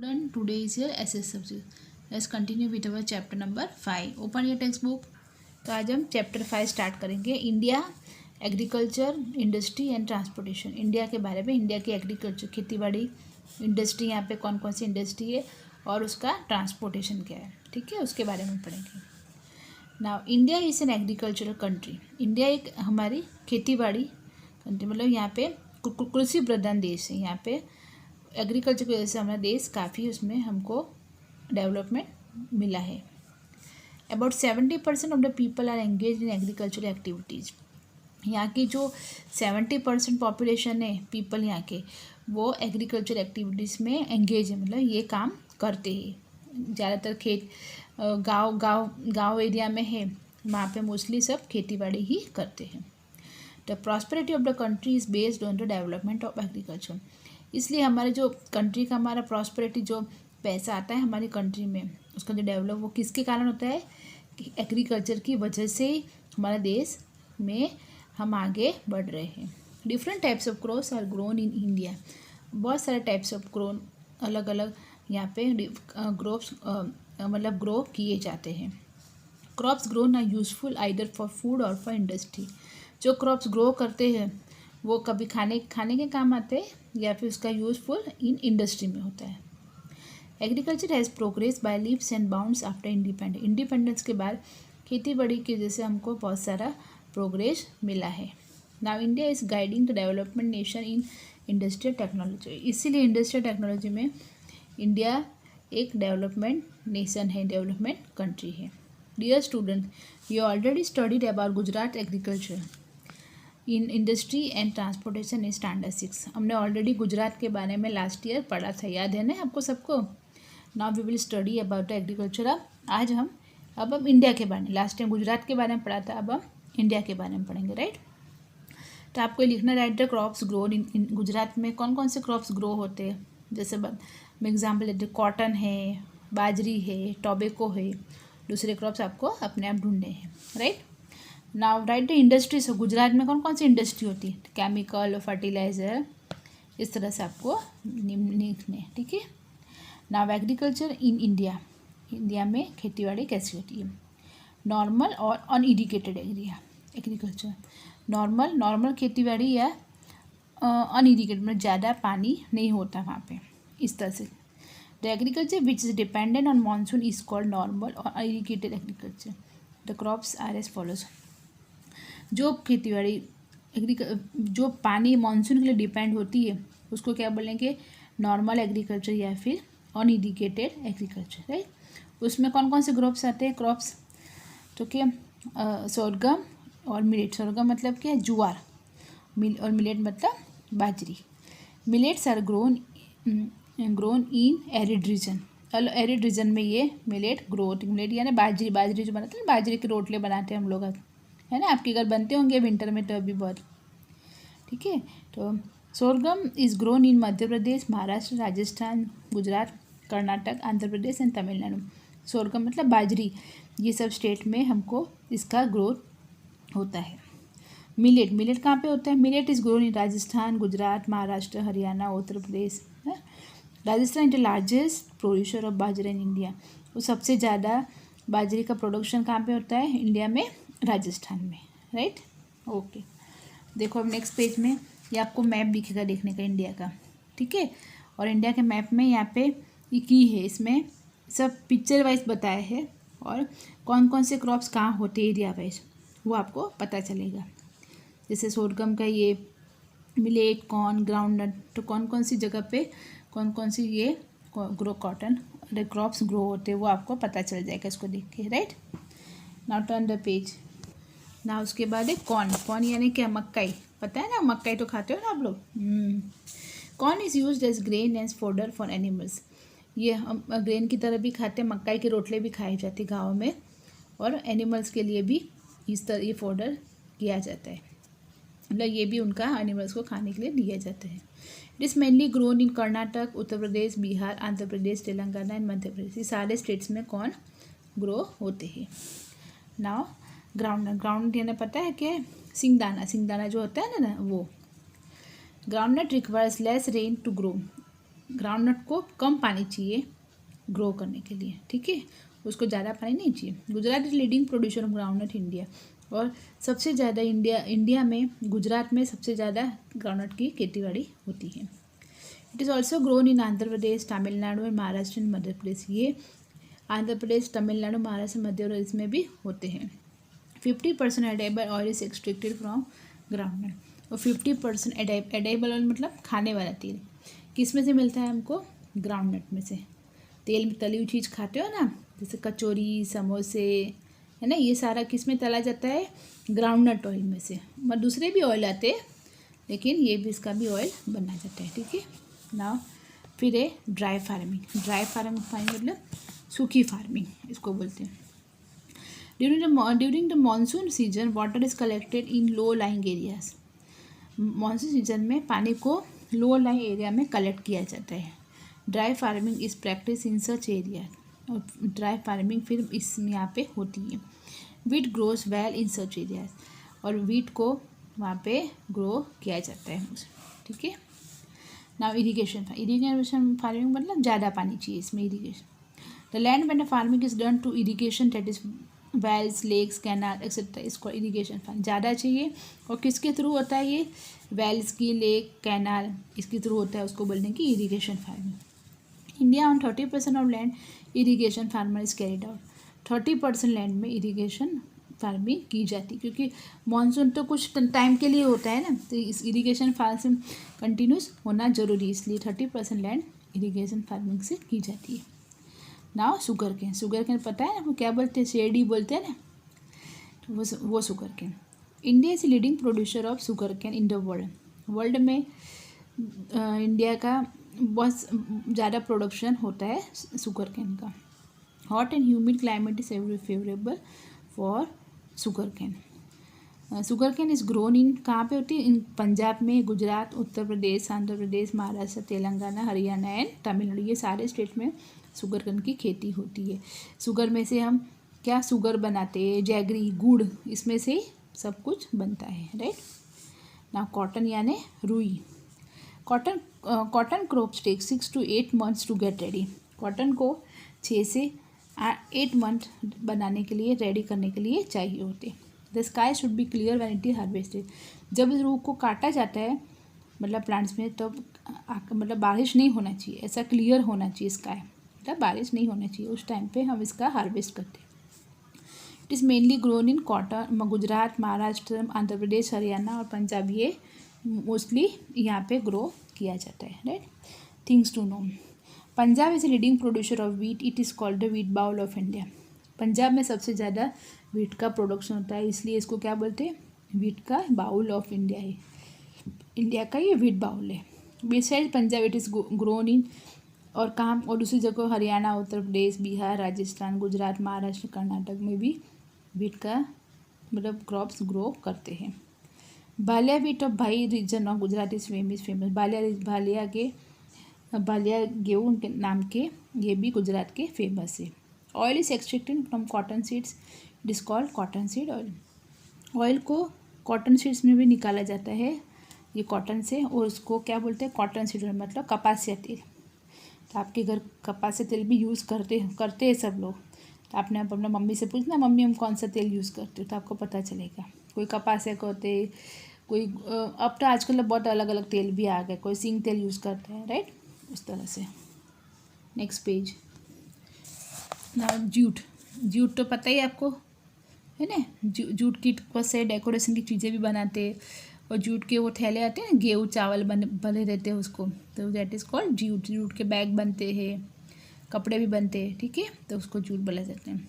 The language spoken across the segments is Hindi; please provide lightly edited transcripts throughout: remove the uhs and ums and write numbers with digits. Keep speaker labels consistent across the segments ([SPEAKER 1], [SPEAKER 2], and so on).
[SPEAKER 1] Student, today is your SS subject. Let's continue with our chapter number 5. Open your textbook. तो आज हम चैप्टर 5 स्टार्ट करेंगे. India agriculture, industry and transportation. India के बारे में, इंडिया की एग्रीकल्चर, खेती बाड़ी, इंडस्ट्री, यहाँ पे कौन कौन सी इंडस्ट्री है और उसका ट्रांसपोर्टेशन क्या है, ठीक है, उसके बारे में पढ़ेंगे. Now India is an agricultural country. India एक हमारी खेती बाड़ी कंट्री, मतलब यहाँ पे कृषि प्रधान देश है. यहाँ पे एग्रीकल्चर की वजह से हमारा देश काफ़ी उसमें हमको डेवलपमेंट मिला है. About 70% of the people are engage in agricultural activities. यहाँ की जो 70% पॉपुलेशन है पीपल यहाँ के, वो एग्रीकल्चर एक्टिविटीज़ में एंगेज है, मतलब ये काम करते हैं. ज़्यादातर खेत गांव एरिया में है, वहाँ पे मोस्टली सब खेती बाड़ी ही करते हैं. The prosperity of the country is based on the development of agriculture. इसलिए हमारे जो कंट्री का हमारा प्रॉस्पेरिटी, जो पैसा आता है हमारी कंट्री में, उसका जो डेवलप वो किसके कारण होता है कि एग्रीकल्चर की वजह से ही हमारे देश में हम आगे बढ़ रहे हैं. Different types of crops are grown in India. बहुत सारे टाइप्स ऑफ ग्रोन अलग अलग यहाँ पे क्रॉप्स मतलब ग्रो किए जाते हैं. Crops grown are useful either for food और फॉर इंडस्ट्री. जो क्रॉप्स ग्रो करते हैं वो कभी खाने के काम आते हैं या फिर उसका यूज़फुल इन इंडस्ट्री में होता है. Agriculture has progress by leaps and bounds after independence के बाद खेती बाड़ी की वजह से हमको बहुत सारा प्रोग्रेस मिला है. Now India is guiding the development nation in industrial technology. इसीलिए इंडस्ट्रियल टेक्नोलॉजी में इंडिया एक डेवलपमेंट नेशन है, डेवलपमेंट कंट्री है. Dear student, you already studied about Gujarat agriculture in industry and transportation in standard 6. हमने ऑलरेडी गुजरात के बारे में लास्ट ईयर पढ़ा था, याद है ना आपको सबको. Now we will study about agriculture. अब हम इंडिया के बारे में, लास्ट टाइम गुजरात के बारे में पढ़ा था, अब हम इंडिया के बारे में पढ़ेंगे, राइट. तो आपको लिखना, right the crops grown in Gujarat में कौन कौन से क्रॉप्स ग्रो होते हैं. जैसे मैं एग्जाम्पल लेते, कॉटन है, बाजरी है, टोबैको है. दूसरे क्रॉप्स आपको अपने आप ढूंढने हैं, right. Now right the industries. Gujarat में कौन कौन सी इंडस्ट्री होती है, केमिकल, फर्टिलाइज़र, इस तरह से आपको लिखने, ठीक है. Now agriculture in India. India में खेतीबाड़ी कैसी होती है. नॉर्मल और अनइरिगेटेड एरिया एग्रीकल्चर. नॉर्मल खेतीबाड़ी या अनइरिगेटेड में ज़्यादा पानी नहीं होता वहाँ पे, इस तरह से. The agriculture which is dependent on monsoon is called normal और unirrigated agriculture. The crops are as follows. जो खेतीबाड़ी जो पानी मानसून के लिए डिपेंड होती है उसको क्या बोलेंगे, नॉर्मल एग्रीकल्चर या फिर अनइरिगेटेड एग्रीकल्चर, राइट. उसमें कौन कौन से क्रॉप्स आते हैं, क्रॉप्स तो क्या, सोरगम और मिलेट. सोरगम मतलब क्या, ज्वार, और मिलेट मतलब बाजरी. Millets are grown in arid region. Arid region में ये मिलेट ग्रो होती है. मिलेट यानी बाजरी जो बनाते हैं, बाजरे के रोटले बनाते हैं हम लोग, है ना. आपके घर बनते होंगे विंटर में तो अभी बहुत, ठीक है. तो sorghum is grown in Madhya Pradesh, Maharashtra, Rajasthan, Gujarat, Karnataka, Andhra Pradesh and Tamil Nadu. Sorghum मतलब बाजरी, ये सब स्टेट में हमको इसका ग्रोथ होता है. मिलेट कहाँ पे होता है. Millet is grown in Rajasthan, Gujarat, Maharashtra, Haryana, Uttar Pradesh. Rajasthan is the largest producer of bajra in India. वो सबसे ज़्यादा बाजरे का प्रोडक्शन कहाँ पे होता है, इंडिया में, राजस्थान में, राइट. ओके, देखो अब नेक्स्ट पेज में ये आपको मैप दिखेगा देखने का इंडिया का, ठीक है. और इंडिया के मैप में यहाँ पे ये की है, इसमें सब पिक्चर वाइज बताया है और कौन कौन से क्रॉप्स कहाँ होते हैं एरिया वाइज, वो आपको पता चलेगा. जैसे सोरगम का ये, मिलेट, कॉर्न, ग्राउंडनट, तो कौन कौन सी जगह पे कौन कौन सी ये कॉटन क्रॉप्स ग्रो होते हैं वो आपको पता चल जाएगा इसको देख के, right. Now turn the page. ना उसके बाद है कॉर्न यानी क्या, मक्काई. पता है ना, मक्काई तो खाते हो ना आप लोग. Corn is used as grain as fodder for animals. ये हम ग्रेन की तरह भी खाते हैं, मक्काई के रोटले भी खाए जाते हैं गाँव में, और एनिमल्स के लिए भी इस तरह ये फोडर किया जाता है, मतलब ये भी उनका एनिमल्स को खाने के लिए दिया जाता है. It is mainly grown in Karnataka, Uttar Pradesh, Bihar, Andhra Pradesh, Telangana and Madhya Pradesh. ये सारे स्टेट्स में कॉर्न ग्रो होते हैं. नाउ ग्राउंड यानी पता है कि सिंगदाना जो होता है ना वो. Groundnut requires less rain to grow. Groundnut को कम पानी चाहिए ग्रो करने के लिए, ठीक है, उसको ज़्यादा पानी नहीं चाहिए। Gujarat is leading producer of groundnut India, और सबसे ज़्यादा इंडिया में गुजरात में सबसे ज़्यादा ग्राउंडनट की खेतीबाड़ी होती है। It is also grown in Andhra Pradesh, Tamil Nadu and Maharashtra and Madhya Pradesh. ये आंध्र प्रदेश, तमिलनाडु, महाराष्ट्र, मध्य प्रदेश में भी होते हैं। 50% edible oil is extracted from groundnut, और 50% एडेबल ऑयल मतलब खाने वाला तेल किस में से मिलता है हमको? ग्राउंडनट में से। तेल में तली हुई चीज़ खाते हो ना, जैसे कचौरी, समोसे, है ना, ये सारा किस में तला जाता है? ग्राउंडनट ऑयल में से। और दूसरे भी ऑयल आते हैं, लेकिन ये भी इसका भी ऑयल बना जाता है, ठीक है ना। फिर है ड्राई फार्मिंग। ड्राई फार्मिंग मतलब सूखी फार्मिंग इसको बोलते हैं। During the monsoon season water is collected in low lying areas. Monsoon season में पानी को लो लाइंग एरिया में कलेक्ट किया जाता है। Dry farming is practice in such area, और ड्राई फार्मिंग फिर इस यहाँ पे होती है। Wheat grows well in such areas, और वीट को वहाँ पे ग्रो किया जाता है, ठीक है। नाउ इरीगेशन फार्मिंग मतलब ज़्यादा पानी चाहिए इसमें, irrigation. The land when farming is done to irrigation, that is wells, lakes, canal etcetera, इसको इरीगेशन फार्मिंग ज़्यादा चाहिए। और किसके थ्रू होता है ये? वेल्स की, लेक, कैनाल, इसके थ्रू होता है, उसको बोलने की irrigation farming. India on 30% of land irrigation farmer is carried out. 30% land में इरीगेशन फार्मिंग की जाती है, क्योंकि मानसून तो कुछ टाइम के लिए होता है ना, तो इस इरीगेशन फार्मिंग कंटिन्यूस होना जरूरी, इसलिए 30% लैंड इरीगेशन फार्मिंग से की जाती है। Now sugar cane. Sugar cane पता है ना वो क्या बोलते हैं? शेरडी बोलते हैं ना, तो वो sugar cane. India is leading producer of sugar cane in the world. World में इंडिया का बहुत ज़्यादा प्रोडक्शन होता है शुगर केन का। Hot and humid climate is favourable for sugar cane. Sugar cane is grown in, कहाँ पे होती है? इन पंजाब में, गुजरात, उत्तर प्रदेश, आंध्र प्रदेश, महाराष्ट्र, तेलंगाना, हरियाणा एंड तमिलनाडु, ये सारे स्टेट में शुगर केन की खेती होती है। शुगर में से हम क्या शुगर बनाते हैं? जैगरी, गुड़, इसमें से सब कुछ बनता है, राइट। ना कॉटन यानी रुई। Cotton crops take 6 to 8 months to get ready. Cotton को 6 से 8 मंथ बनाने के लिए, रेडी करने के लिए चाहिए होते। The sky should be clear when it is harvested. जब इस रूख को काटा जाता है मतलब प्लांट्स में, तब मतलब बारिश नहीं होना चाहिए, ऐसा क्लियर होना चाहिए स्काई, मतलब बारिश नहीं होना चाहिए, उस टाइम पे हम इसका हार्वेस्ट करते हैं। It is mainly grown in cotton, Gujarat, Maharashtra, Andhra Pradesh, Haryana और पंजाब, ये मोस्टली यहाँ पे ग्रो किया जाता है, right. Things to know. Punjab is a leading producer of wheat, it is called the wheat bowl of India. Punjab में सबसे ज़्यादा वीट का प्रोडक्शन होता है, इसलिए इसको क्या बोलते हैं? वीट का बाउल ऑफ इंडिया है, इंडिया का ये वीट बाउल है। Beside Punjab it is grown इन, और कहाँ, और दूसरी जगह हरियाणा, उत्तर प्रदेश, बिहार, राजस्थान, गुजरात, महाराष्ट्र, कर्नाटक में भी वीट का मतलब क्रॉप्स ग्रो करते हैं। Bhalia wheat of Bhal region of Gujarat is famous. Bhalia गेहूँ के नाम के ये भी गुजरात के फेमस है। Oil is extracted from cotton seeds, it is called cotton seed oil. Oil को कॉटन सीड्स में भी निकाला जाता है, ये कॉटन से, और उसको क्या बोलते हैं? कॉटन सीड ऑयल, मतलब कपासिया तेल। तो आपके घर कपासिया तेल भी यूज़ करते हैं सब लोग, तो आपने अपना मम्मी से पूछना, मम्मी हम कौन सा तेल यूज़ करते हो, तो आपको पता चलेगा। कोई कपासिया का होते, कोई अब तो आजकल बहुत अलग अलग तेल भी आ गए, कोई सिंग तेल यूज़ करता है, राइट, उस तरह से। Next page. ना जूट तो पता ही आपको है ना, जूट की से डेकोरेशन की चीज़ें भी बनाते हैं, और जूट के वो थैले आते हैं, गेहूँ चावल बने रहते हैं उसको, तो that is called jute. Jute के बैग बनते हैं, कपड़े भी बनते हैं, ठीक है, तो उसको जूट बोला जाता है।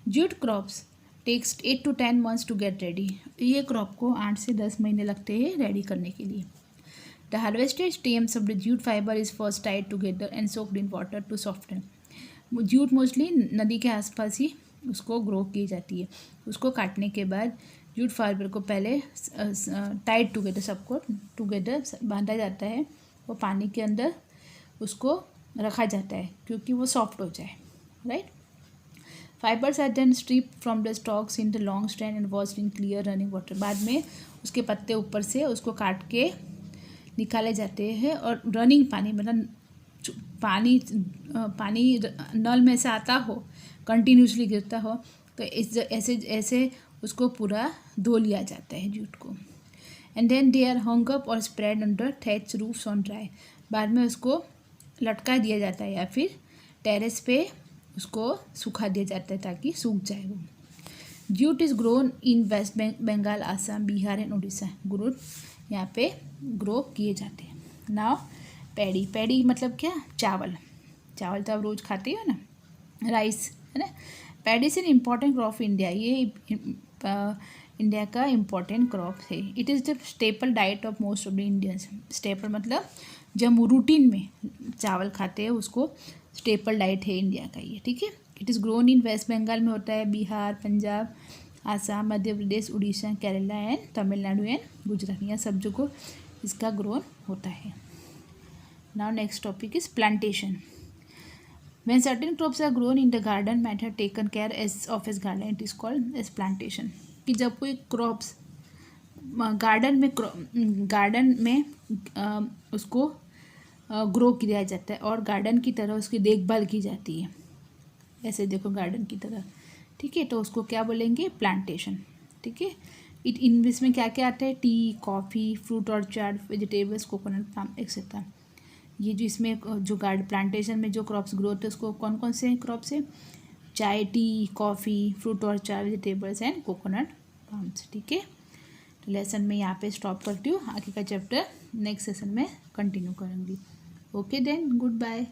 [SPEAKER 1] Jute crops takes 8 to 10 months to get ready. ये क्रॉप को 8 से 10 महीने लगते हैं रेडी करने के लिए। The harvested stems of the jute fibre is first tied together and soaked in water to soften. Jute mostly नदी के आसपास ही उसको ग्रो की जाती है। उसको काटने के बाद जूट फाइबर को पहले टाइट टुगेदर, सबको टुगेदर बांधा जाता है, वो पानी के अंदर उसको रखा जाता है क्योंकि वो सॉफ्ट हो जाए, right. Fibres are then strip from the stalks in the long strand and washed in clear running water. बाद में उसके पत्ते ऊपर से उसको काट के निकाले जाते हैं, और रनिंग पानी मतलब पानी नल में से आता हो, कंटिन्यूसली गिरता हो, तो ऐसे ऐसे उसको पूरा धो लिया जाता है जूट को। And then they are hung up और spread under thatch roofs on dry. बाद में उसको लटका दिया जाता है या फिर टेरेस पे उसको सुखा दिया जाता है ताकि सूख जाए वो। Jute is grown in West Bengal, Assam, Bihar and Orissa. Jute यहाँ पे ग्रो किए जाते हैं। नाउ पैडी, पैडी मतलब क्या, चावल। चावल तो आप रोज़ खाते हो ना, राइस, है ना। Paddy is an important crop India, ये इंडिया का इम्पॉर्टेंट क्रॉप है। It is the staple diet of most of the Indians. Staple मतलब जब हम रूटीन में चावल खाते हैं उसको स्टेपल डाइट है इंडिया का ये, ठीक है। It is grown in West Bengal में होता है, बिहार, पंजाब, आसाम, मध्य प्रदेश, उड़ीसा, केरला एंड तमिलनाडु एंड गुजरात, यहाँ सब जगह इसका ग्रोन होता है। Now next topic is plantation. When certain crops are grown in the garden method taken care as of as garden, it is called as plantation। कि जब कोई क्रॉप्स गार्डन में उसको ग्रो किया जाता है और गार्डन की तरह उसकी देखभाल की जाती है, ऐसे देखो गार्डन की तरह, ठीक है, तो उसको क्या बोलेंगे, प्लांटेशन, ठीक है। इसमें क्या क्या आता है, T, coffee, fruit orchard, vegetables, coconut palm etcetera. ये जो इसमें जो प्लांटेशन में जो क्रॉप्स ग्रो होते हैं उसको कौन कौन से क्रॉप्स है, चाय, T, coffee, fruit orchard, vegetables and coconut palms, ठीक है। तो लेसन में यहाँ पे स्टॉप करती हूँ, आगे का चैप्टर नेक्स्ट सेशन में कंटिन्यू करूँगी। Okay then, good bye.